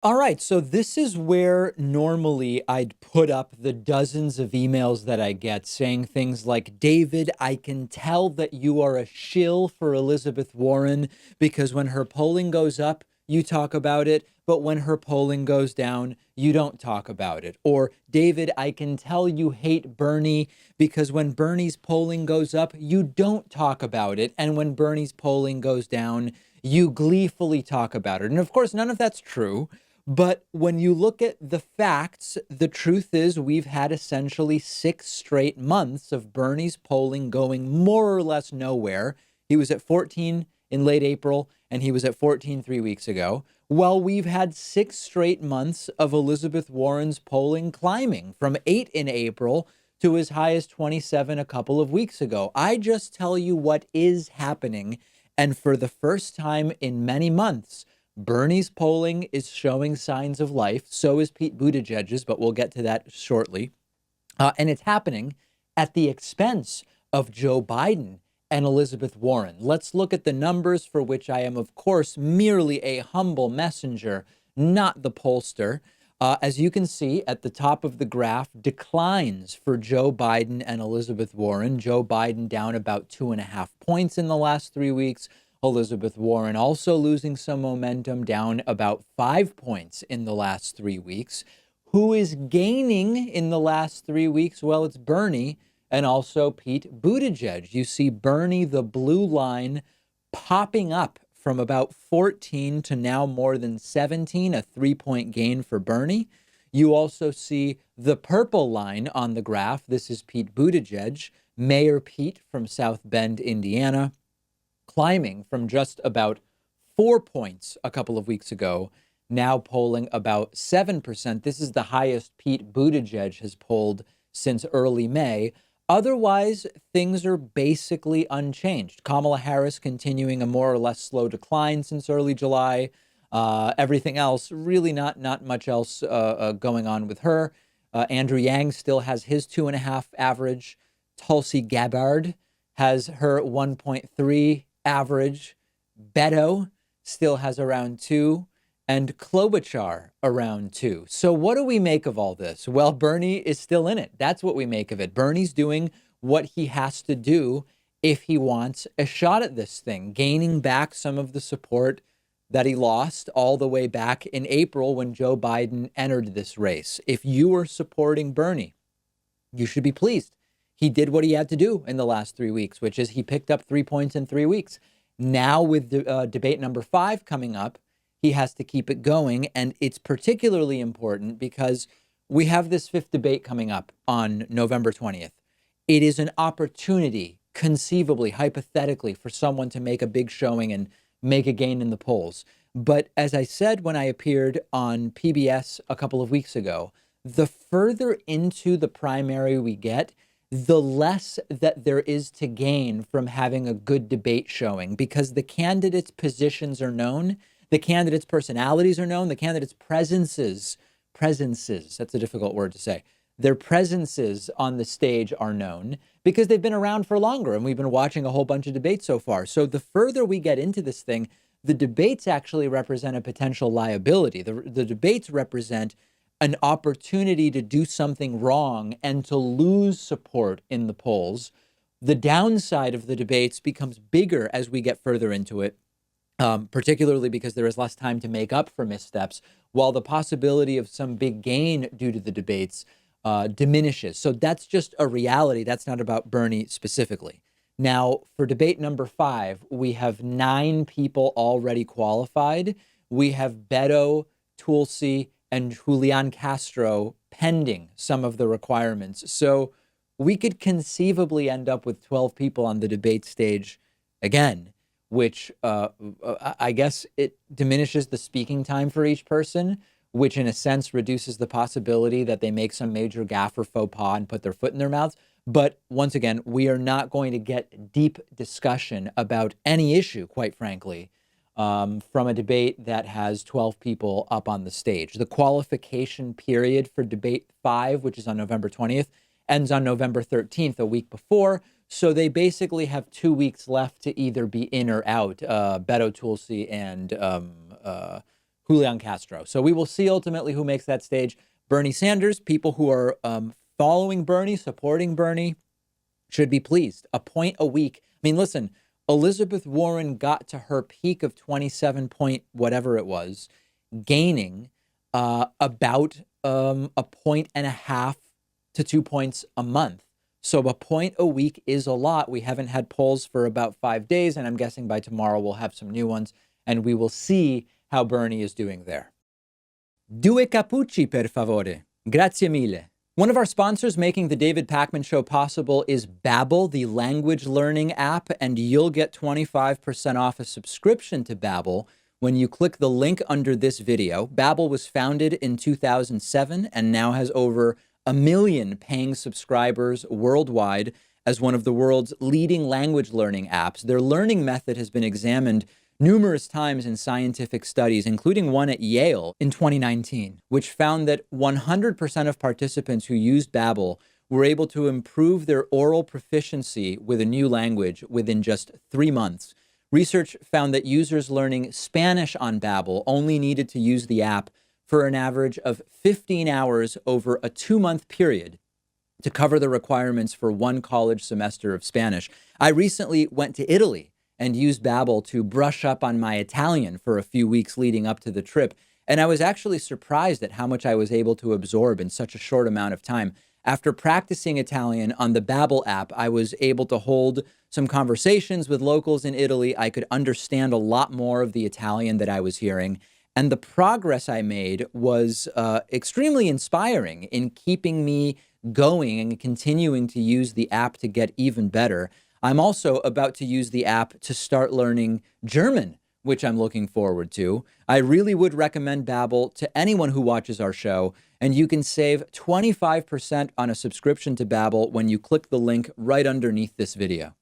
All right, so this is where normally I'd put up the dozens of emails that I get saying things like, David, I can tell that you are a shill for Elizabeth Warren because when her polling goes up, you talk about it, but when her polling goes down, you don't talk about it. Or, David, I can tell you hate Bernie because when Bernie's polling goes up, you don't talk about it. And when Bernie's polling goes down, you gleefully talk about it. And of course, none of that's true. But when you look at the facts, the truth is we've had essentially 6 straight months of Bernie's polling going more or less nowhere. He was at 14 in late April, and he was at 14 3 weeks ago. Well, we've had 6 straight months of Elizabeth Warren's polling climbing from 8 in April to as high as 27 a couple of weeks ago. I just tell you what is happening. And for the first time in many months, Bernie's polling is showing signs of life. So is Pete Buttigieg's, but we'll get to that shortly. And it's happening at the expense of Joe Biden and Elizabeth Warren. Let's look at the numbers, for which I am, of course, merely a humble messenger, not the pollster. As you can see at the top of the graph, declines for Joe Biden and Elizabeth Warren. Joe Biden down about 2.5 points in the last 3 weeks. Elizabeth Warren also losing some momentum, down about 5 points in the last 3 weeks. Who is gaining in the last 3 weeks? Well, it's Bernie and also Pete Buttigieg. You see Bernie, the blue line, popping up from about 14 to now more than 17, a 3 point gain for Bernie. You also see the purple line on the graph. This is Pete Buttigieg, Mayor Pete from South Bend, Indiana, climbing from just about 4 points a couple of weeks ago, now polling about 7%. This is the highest Pete Buttigieg has polled since early May. Otherwise, things are basically unchanged. Kamala Harris continuing a more or less slow decline since early July. Everything else, really not much else going on with her. Andrew Yang still has his 2.5 average. Tulsi Gabbard has her 1.3 average. Beto still has around 2, and Klobuchar around 2. So what do we make of all this? Well, Bernie is still in it. That's what we make of it. Bernie's doing what he has to do if he wants a shot at this thing, gaining back some of the support that he lost all the way back in April when Joe Biden entered this race. If you are supporting Bernie, you should be pleased. He did what he had to do in the last 3 weeks, which is he picked up 3 points in 3 weeks. Now with the debate number 5 coming up, he has to keep it going. And it's particularly important because we have this 5th debate coming up on November 20th. It is an opportunity, conceivably, hypothetically, for someone to make a big showing and make a gain in the polls. But as I said when I appeared on PBS a couple of weeks ago, the further into the primary we get, the less that there is to gain from having a good debate showing, because the candidates' positions are known, the candidates' personalities are known, the candidates' presences, that's a difficult word to say. Their presences on the stage are known because they've been around for longer, and we've been watching a whole bunch of debates so far. So the further we get into this thing, the debates actually represent a potential liability. The debates represent an opportunity to do something wrong and to lose support in the polls. The downside of the debates becomes bigger as we get further into it, particularly because there is less time to make up for missteps, while the possibility of some big gain due to the debates diminishes. So that's just a reality. That's not about Bernie specifically. Now, for debate number 5, we have 9 people already qualified. We have Beto, Tulsi, and Julian Castro pending some of the requirements. So we could conceivably end up with 12 people on the debate stage again, which I guess it diminishes the speaking time for each person, which in a sense reduces the possibility that they make some major gaffe or faux pas and put their foot in their mouths. But once again, we are not going to get deep discussion about any issue, quite frankly, from a debate that has 12 people up on the stage. The qualification period for debate 5, which is on November 20th, ends on November 13th, a week before. So they basically have 2 weeks left to either be in or out, Beto, Tulsi, and Julian Castro. So we will see ultimately who makes that stage. Bernie Sanders, people who are following Bernie, supporting Bernie, should be pleased. A point a week. I mean, listen, Elizabeth Warren got to her peak of 27 point whatever it was, gaining about a point and a half to 2 points a month. So a point a week is a lot. We haven't had polls for about 5 days, and I'm guessing by tomorrow we'll have some new ones, and we will see how Bernie is doing there. Due cappucci, per favore. Grazie mille. One of our sponsors making the David Pakman Show possible is Babbel, the language learning app, and you'll get 25% off a subscription to Babbel when you click the link under this video. Babbel was founded in 2007 and now has over 1 million paying subscribers worldwide as one of the world's leading language learning apps. Their learning method has been examined numerous times in scientific studies, including one at Yale in 2019, which found that 100% of participants who used Babbel were able to improve their oral proficiency with a new language within just 3 months. Research found that users learning Spanish on Babbel only needed to use the app for an average of 15 hours over a 2-month period to cover the requirements for 1 college semester of Spanish. I recently went to Italy and used Babbel to brush up on my Italian for a few weeks leading up to the trip. And I was actually surprised at how much I was able to absorb in such a short amount of time. After practicing Italian on the Babbel app, I was able to hold some conversations with locals in Italy. I could understand a lot more of the Italian that I was hearing. And the progress I made was extremely inspiring in keeping me going and continuing to use the app to get even better. I'm also about to use the app to start learning German, which I'm looking forward to. I really would recommend Babbel to anyone who watches our show, and you can save 25% on a subscription to Babbel when you click the link right underneath this video.